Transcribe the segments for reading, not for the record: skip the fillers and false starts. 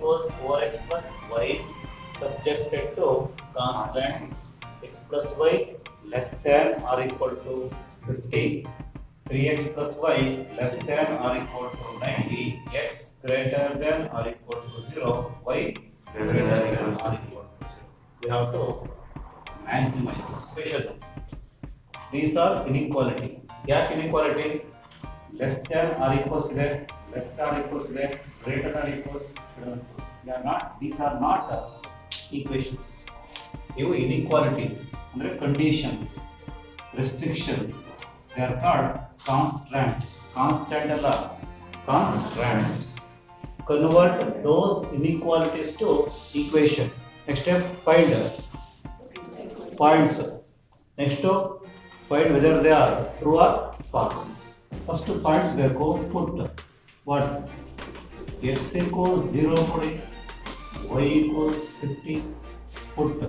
equals 4x plus y subjected to constants x plus y less than or equal to 50, 3x plus y less than or equal to 90, x greater than or equal to 0, y greater than or equal to 0. We have to maximize special. These are inequality. Yak inequality less than or equals to less than or equals to greater than or equals to. They are not. These are not equations. Ivu inequalities andre conditions, restrictions. They are called constants. Constant alla constants. Convert those inequalities to equations. Next step, find points. Next step, find whether they are true or false. First points ಬೇಕು. Put what x equals 0 ಕೊಡಿ, y equals 50. Put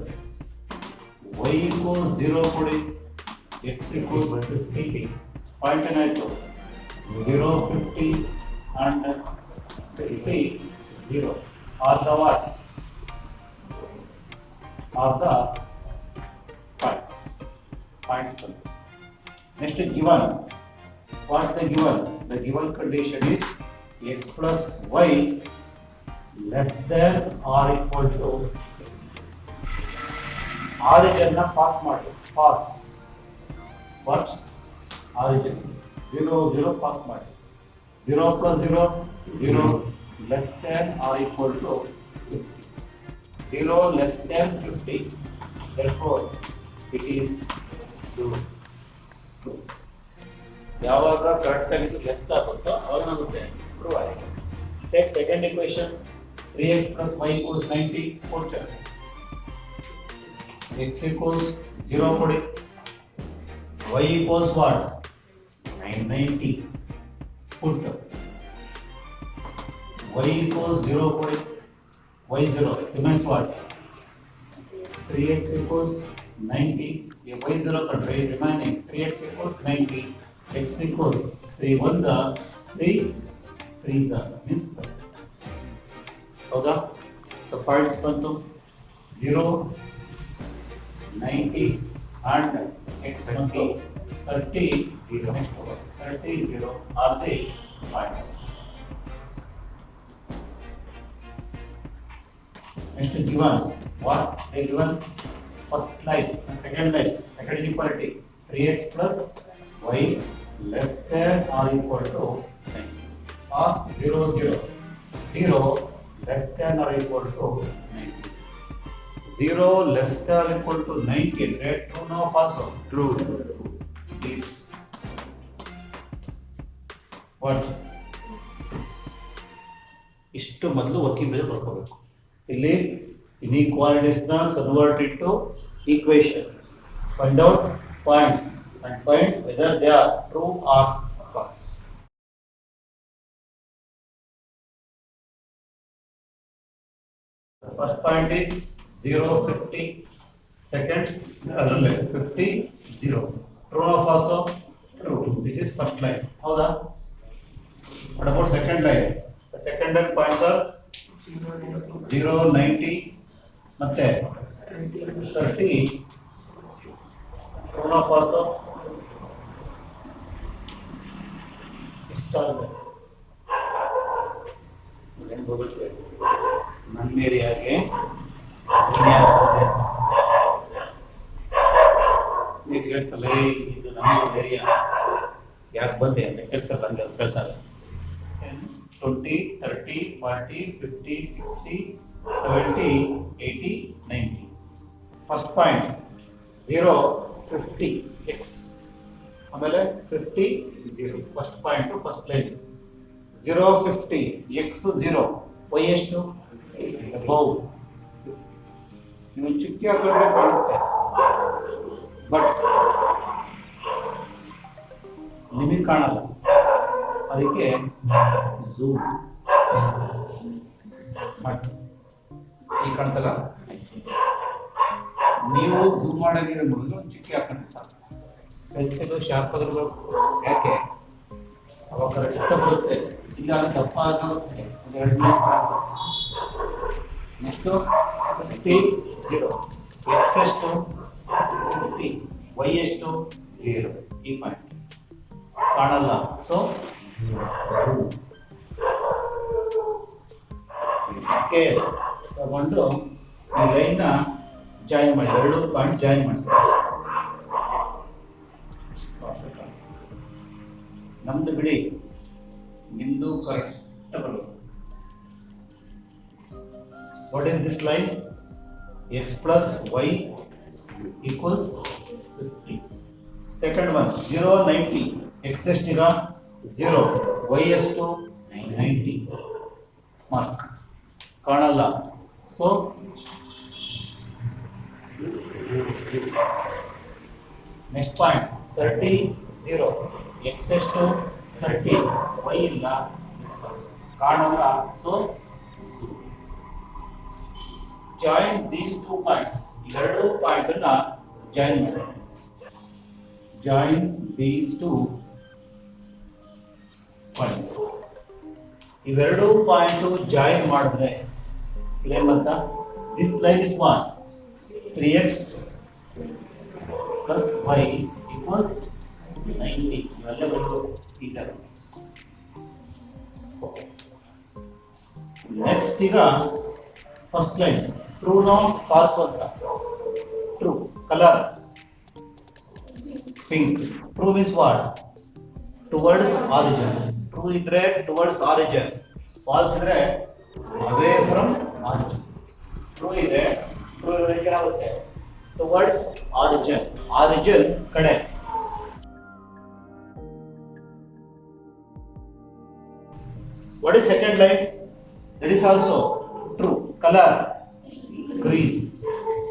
y equals 0 ಕೊಡಿ, x equals 50. Point ಏನಾಯ್ತು? 0, 50 and 50, 0 are the what? Are the points. Points. Next given. What the given? The given condition is x plus y less than or equal to. Origin na pass ಮಾಡಿ. Pass. What? Origin 0, 0 pass ಮಾಡಿ. 0 plus 0, 0 less than or equal to 50. 0 less than 50. Therefore, it is true. ಯಾವಾಗ correct ಆಗಿ less ಆಗುತ್ತೋ ಅವಾಗ ಏನಾಗುತ್ತೆ? True ಆಗುತ್ತೆ. Take second equation 3x plus y equals 90. Put x equals 0 ಕೊಡಿ, y equals what? 90. Put y equals 0 ಕೊಡಿ, y 0 remains what? 3x equals 90. y 0 ಕಂಡ್ರೆ remaining 3x equals 90. x equals 3 1s are 3 3s are means 30. ಹೌದಾ? So points ಬಂತು 0, 90 and x ಬಂತು 30, 0. 30, 0 are the points. Next given. What? They given first slide, second line, second inequality 3x plus y less than or equal to 90. Pass 0, 0. 0 less than or equal to 90. 0 less than or equal to 90. Right? True now false? True. This. What? ಇಷ್ಟು ಮೊದಲು ಒತ್ತಿ ಮೇಲೆ ಬರ್ಕೋಬೇಕು. ಇಲ್ಲಿ inequalities na convert it to equation. Find out points and find whether they are true or false. The first point is 0, 50. Second, 50, 0. True or false? True. This is first line. How the? What about second line? The second line points are 0, 90. ಮತ್ತೆ 30. True or false? ಇಷ್ಟಾಗಿದೆ. ನನ್ನ ಏರಿಯಾಗೆ ನೀವು ಕೇಳ್ತಲ್ಲ, ಇದು ನಮ್ಮ area ಯಾಕೆ ಬಂದೆ ಅಂತ ಕೇಳ್ತಾರಲ್ಲ, ಹಂಗೆ ಕೇಳ್ತಾರೆ. 20, 30, 40, 50, 60, 70, 80, 90. First point 0, 50, x. ಆಮೇಲೆ 50, 0. First point first line 0, 50, x 0, y ಎಷ್ಟು? ಅಬೌವ್. ನೀವು ಚುಕ್ಕಿ ಹಾಕಿದ್ರೆ ಕಾಣುತ್ತೆ, ಬಟ್ ನಿಮಗೆ ಕಾಣಲ್ಲ. ಅದಕ್ಕೆ ಝೂಮ್ ಮಾಡಿ. ಈಗ ಕಾಣ್ತಲ್ಲ, ನೀವು ಝೂಮ್ ಮಾಡೋದಿರೋ ಮೊದಲು ಒಂದು ಚುಕ್ಕಿ ಹಾಕೊಂಡ್ರೆ ಸಾಕು. ಪೆನ್ಸಿಲು ಶಾರ್ಪ್ ಆಗಿರ್ಬೇಕು. ಯಾಕೆ? ಅವಾಗ ಕರೆಕ್ಟ್ ಬರುತ್ತೆ. ಇಲ್ಲ ದಪ್ಪ ಆಗುತ್ತೆ, ಒಂದು 2 ನಿಮಿಷ ನೆಕ್ಸ್ಟ್ 50 0 x ಎಷ್ಟು 50 y ಎಷ್ಟು 0 ಈ ಪಾಯಿಂಟ್ ಕಾಣಲ್ಲ ಸೊ ಸ್ಕೇಲ್ ತಗೊಂಡು ಈ ಲೈನ್ನ ಜಾಯಿನ್ ಮಾಡಿ ಎರಡು ಪಾಯಿಂಟ್ ಜಾಯಿನ್ ಮಾಡ್ತಾರೆ ನಮ್ದು ಬಿಡಿ ನಿಮ್ದು ಕರೆಕ್ಟ್ ಬರೋದು. What is this line? X plus y equals 50. Second one 0 90 x ಎಷ್ಟಿಗ 0 y ಎಷ್ಟು 90 ಮಾರ್ಕ್ ಕಾಣಲ್ಲ ಸೊ ನೆಕ್ಸ್ಟ್ ಪಾಯಿಂಟ್ 30 0 x ಎಷ್ಟು 30 y ಇಲ್ಲ ಕಾಣಲ್ಲ so join these two points ಎರಡು ಪಾಯಿಂಟ್ ಅನ್ನ ಜಾಯಿನ್ ಮಾಡಿ ಜಾಯಿನ್ ದೀಸ್ ಟೂ ಪಾಯಿಂಟ್ಸ್ ಇವೆರಡು ಪಾಯಿಂಟ್ ಜಾಯಿನ್ ಮಾಡಿದ್ರೆ ಏನ್ ಬಂತ this line is 1 3x plus y equals 90 ಇವೆಲ್ಲವೂ ಈಸಿ ನೆಕ್ಸ್ಟ್ ಈಗ first line true no false ಅಂತ true colour pink true means what towards origin true ಇದ್ರೆ ಟುವರ್ಡ್ಸ್ ಆರಿಜಿನ್ ಫಾಲ್ಸ್ ಇದ್ರೆ away from origin true ಇದೆ true ಇರೋದಕ್ಕೆ ಏನಾಗುತ್ತೆ towards origin origin ಕಡೆ what is second line that is also true color green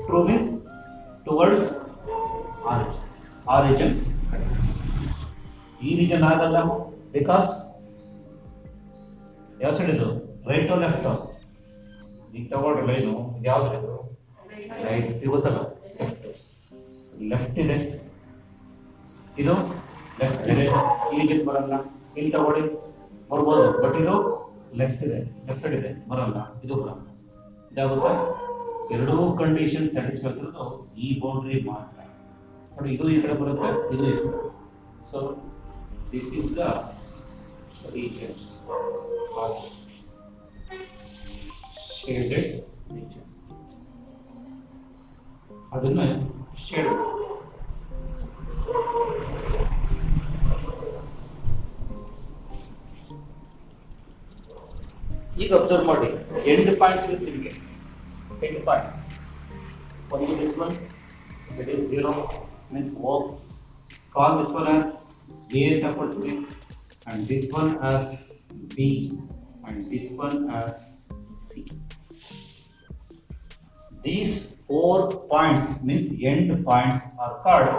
true means towards origin ಈ region ಆಗಲ್ಲ because ಯಾವ side ಇದು ರೈಟ್ ಓ ಲೆಫ್ಟ್ ಈಗ ತಗೊಳ್ರಿ ಲೈನು ಇದು ಯಾವ್ದು ಇದು ರೈಟ್ ಇದು ಗೊತ್ತಲ್ಲ ಲೆಫ್ಟ್ ಇದೆ ಇದು ಲೆಫ್ಟ್ ಇದೆ ಈ ರೀಜನ್ ಬರಲ್ಲ ಇಲ್ಲಿ ತಗೊಳ್ಳಿ ಬರ್ಬೋದು ಬಟ್ ಇದು ಲೆಫ್ಟ್ ಇದೆ ಲೆಫ್ಟ್ ಸೈಡ್ ಇದೆ ಬರಲ್ಲ ಇದು ಬರಲ್ಲ ಇದಾಗುತ್ತೆ ಎರಡೂ ಕಂಡೀಷನ್ ಸ್ಯಾಟಿಸ್ಫೈ ಆಗಿರೋದು ಈ ಬೌಂಡ್ರಿ ಮಾತ್ರ ಬಟ್ ಇದು ಈ ಕಡೆ ಬರುತ್ತೆ ಇದು ಈ ಕಡೆ so this is the region shaded region ಅದನ್ನ ಶೇಡ್ ಈಗ ಅಬ್ಸರ್ವ್ ಮಾಡಿ ಎಂಡ್ ಪಾಯಿಂಟ್ಸ್ ಇರುತ್ತೆ ನಿಮಗೆ ಎಂಡ್ ಪಾಯಿಂಟ್ಸ್ ಒಂದು this one that is 0 means O call this one as A ತಗೊಳ್ತೀವಿ and this one as B and this one as C these 4 points means end points are called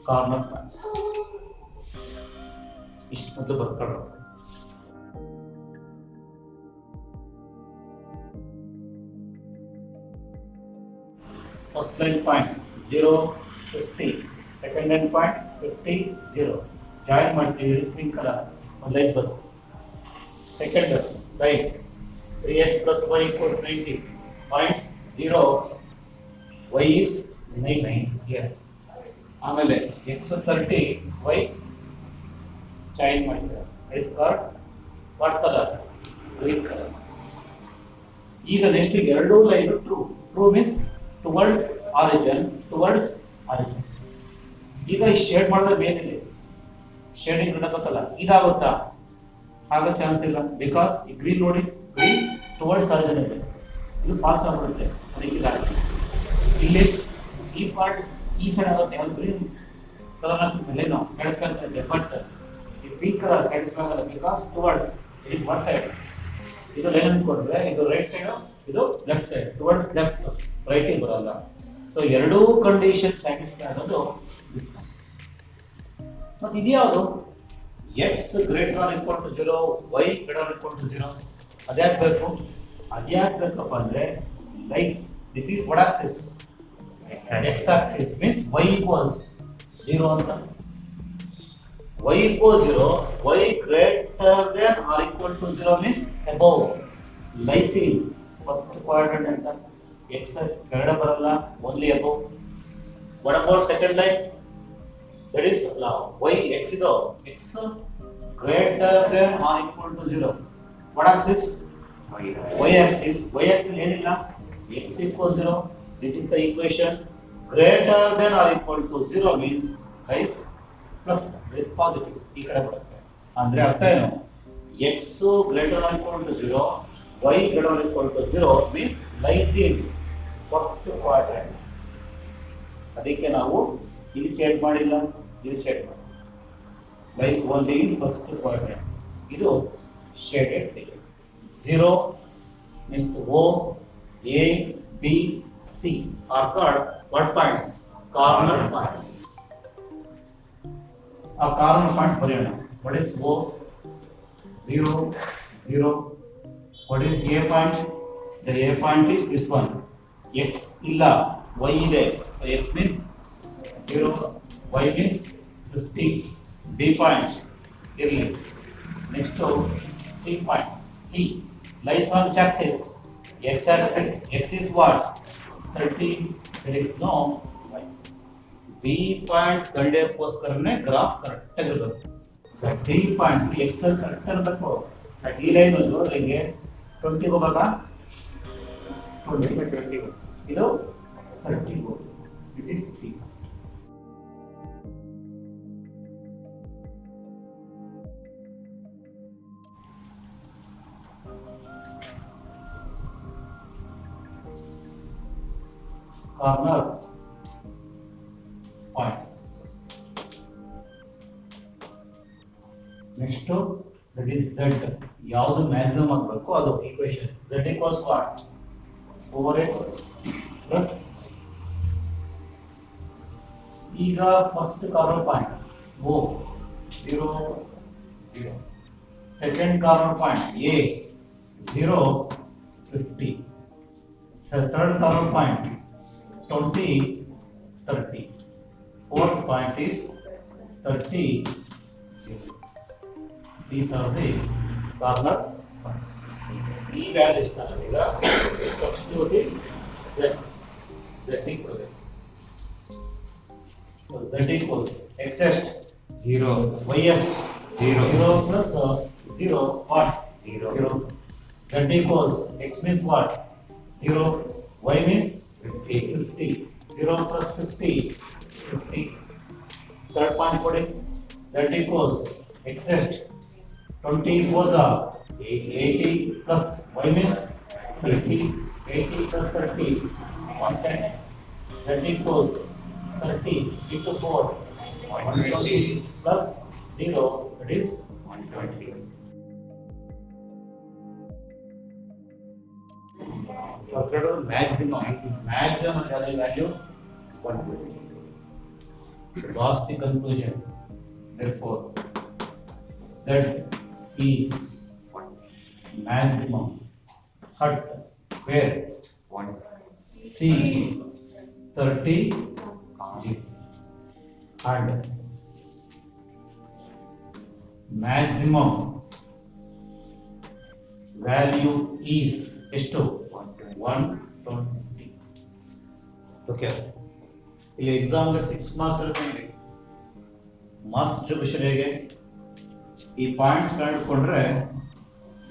corner points ಇಷ್ಟು ಮೊದಲು ಬರ್ಕೊಳ್ಳೋಣ first line point 0 50 second line point 50 0 join ಮಾಡ್ತೀವಿ spring colour ಒಂದು line ಬರುತ್ತೆ second line 3x plus y equals 90 point 0 y is 99 here ಆಮೇಲೆ x 30 y join ಮಾಡ್ತೀವಿ is called what color green color ಈಗ next ಎರಡು line true means towards origin ಈಗ ಈ shade ಮಾಡಿದ್ರೆ ಮೇಲಿದೆ ಶೇಡಿಂಗ್ ಇರಬೇಕಲ್ಲ ಇದಾಗುತ್ತಾ ಆಗ ಚಾನ್ಸ್ ಇಲ್ಲ ಬಿಕಾಸ್ ಈ ಗ್ರೀನ್ ನೋಡಿ ಗ್ರೀನ್ ಟುವರ್ಡ್ಸ್ ಆರಿಜಿನ್ ಇದೆ ಇದು ಫಾಲ್ಸ್ ಆಗಿಬಿಡುತ್ತೆ ಅದಕ್ಕೆ ಇದಾಗುತ್ತೆ ಇಲ್ಲಿ ಈ ಪಾರ್ಟ್ ಈ ಸೈಡ್ ಆಗುತ್ತೆ ಯಾವ್ದು ಗ್ರೀನ್ ಕಲರ್ ಹಾಕಿದ್ಮೇಲೆ ನಾವು ಕೆಡಿಸ್ಕೊಂತ ಬಟ್ ಈ ಪಿಂಕ್ ಕಲರ್ ಸ್ಯಾಟಿಸ್ಫೈ ಆಗಲ್ಲ because towards it is one side ಇದು ಲೈನ್ ಅನ್ಕೊಂಡ್ರೆ ಇದು ರೈಟ್ ಸೈಡ್ ಇದು ಲೆಫ್ಟ್ ಸೈಡ್ ಟುವರ್ಡ್ಸ್ ಲೆಫ್ಟ್ ರೈಟಿಗೆ ಬರಲ್ಲ ಸೊ ಎರಡೂ ಕಂಡೀಷನ್ ಸ್ಯಾಟಿಸ್ಫೈ ಆಗೋದು ದಿಸ್ ಮತ್ತೆ ಇದ್ಯಾವುದು x greater or equal to 0 y greater or equal to 0 ಅದ್ಯಾಕೆ ಬೇಕು ಬೇಕಪ್ಪ ಅಂದ್ರೆ lies this is what axis x axis means y equals 0 ಅಂತ y equals 0 y greater than or equal to 0 means above lies in first quadrant ಅಂತ axis ಕೆಳಗಡೆ ಬರಲ್ಲ, only above. What about second line? That is y x ಇದು x greater than or equal to 0. What axis? y axis. y axis ಏನಿಲ್ಲ, x equals 0. This is the equation. Greater than or equal to 0 means guys plus is positive. ಈ ಕಡೆ ಬರುತ್ತೆ. ಅಂದ್ರೆ ಅರ್ಥ ಏನು? x greater than or equal to 0, y greater than or equal to 0 means lies in first quadrant. ಅದಕ್ಕೆ ನಾವು ಇಲ್ಲಿ shade ಮಾಡಿಲ್ಲ, ಇಲ್ಲಿ ಶೇಡ್ ಮಾಡಿ. lies only in first quadrant. ಇದು shaded thing. 0 means O, A, B, C are called what points? Corner points. A corner points ಬರೆಯೋಣ. What is O? 0, 0. What is A point? The A point is this one. X ಇಲ್ಲ, Y ಇದೆ. X means 0, Y means 50. B point ಇರಲಿ. Next C point. C lies on which axis? X axis. X is what? 30. There is no y. B point ಕಂಡುಹಿಡಿಯೋಕ್ಕೋಸ್ಕರನೇ graph correct ಆಗಿರಬೇಕು. So D point x correct ಇರಬೇಕು. ಈ line ಒಂದು ಹಿಂಗೆ 20 ಹೋಗಬೇಕಾ? 20 ಇದು 30 ಹೋಗುತ್ತೆ. This is D. Corner points. Next that is z. ಯಾವುದು ಮ್ಯಾಕ್ಸಿಮಮ್ ಆಗಬೇಕು ಅದು equation. z equals what? 4x plus. ಈಗ first corner point O 0, 0. Second corner point A 0, 50. Third corner point 20, 30. Fourth point is 30, 0. These are the corner points. ಈ values ಈಗ substitute z. z equals. So z equals x est 0, y est 0. 0 plus 0 what? 0. Z equals x means what? 0. Y means 50. 0 plus 50, 50. Third point putting z equals x est 24 80 plus y means 30. 80 plus 30, 110. Z equals 30 into 4, 120 plus 0, that is 120. Maximum value 120. So lost the conclusion. Therefore, Z is maximum at where? 1. C 30, 0. And maximum value is ಎಷ್ಟು? 120. Okay, ಇಲ್ಲಿ ಎಕ್ಸಾಮ್ಗೆ 6 marks ಇರುತ್ತೆ. Marks distribution ಹೇಗೆ? ಈ points ಕಂಡುಕೊಂಡ್ರೆ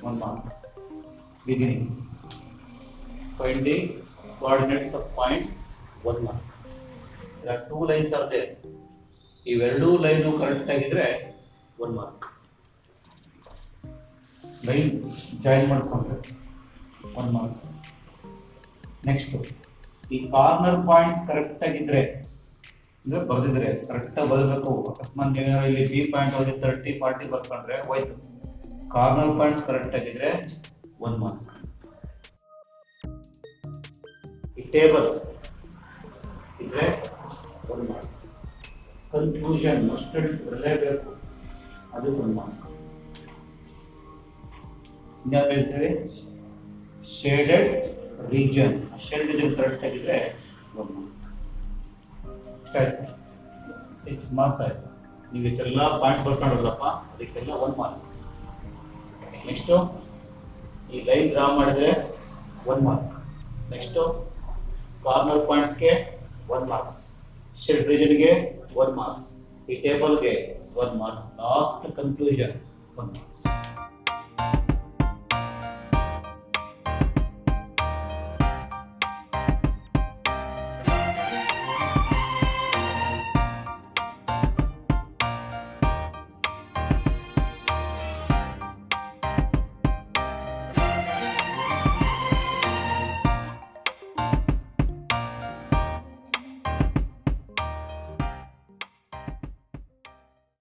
1 mark. Beginning find the coordinates of point, 1 mark. There are 2 lines are there. ಇವೆರಡೂ line correct ಆಗಿದ್ರೆ 1 mark. Line join ಮಾಡ್ಕೊಂಡ್ರೆ 1 ಮಾರ್ಕ್. ನೆಕ್ಸ್ಟ್ ಈ ಕಾರ್ನರ್ ಪಾಯಿಂಟ್ಸ್ ಕರೆಕ್ಟ್ ಆಗಿದ್ರೆ ಅಂದ್ರೆ ಬರ್ದಿದ್ರೆ ಕರೆಕ್ಟ್ ಆಗಿ ಬರಬೇಕು. ಅಕಸ್ಮಾತ್ ಏನಾದ್ರು ಇಲ್ಲಿ ಬಿ ಪಾಯಿಂಟ್ ಹೋಗಿ 30 40 ಬರ್ಕೊಂಡ್ರೆ ಹೋಯ್ತು. ಕಾರ್ನರ್ ಪಾಯಿಂಟ್ಸ್ ಕರೆಕ್ಟ್ ಆಗಿದ್ರೆ 1 ಮಾರ್ಕ್. ಈ ಟೇಬಲ್ ಇದ್ರೆ 1 ಮಾರ್ಕ್. ಕನ್ಕ್ಲೂಷನ್ ಮಸ್ಟರ್ಡ್ ಬರಲೇಬೇಕು, ಅದು 1 ಮಾರ್ಕ್. ಇನ್ನೇನು ಹೇಳ್ತೇವೆ? Shaded region, shaded region correct ಆಗಿದ್ರೆ 1 ಮಾರ್ಕ್. 6 ಮಾರ್ಕ್ಸ್ ಆಯ್ತು. ನೀವು ಇದೆಲ್ಲ ಪಾಯಿಂಟ್ ಬರ್ಕೊಂಡ್ರಲ್ಲಪ್ಪ, ಅದಕ್ಕೆಲ್ಲ 1 ಮಾರ್ಕ್. ನೆಕ್ಸ್ಟು ಈ ಲೈನ್ ಡ್ರಾ ಮಾಡಿದ್ರೆ 1 ಮಾರ್ಕ್. ನೆಕ್ಸ್ಟ್ ಕಾರ್ನರ್ ಪಾಯಿಂಟ್ಸ್ಗೆ 1 ಮಾರ್ಕ್ಸ್, ಶೆಡ್ ರೀಜನ್ಗೆ 1 ಮಾರ್ಕ್ಸ್, ಈ ಟೇಬಲ್ಗೆ 1 ಮಾರ್ಕ್ಸ್, ಲಾಸ್ಟ್ ಕನ್ಕ್ಲೂಷನ್ 1 ಮಾರ್ಕ್ಸ್.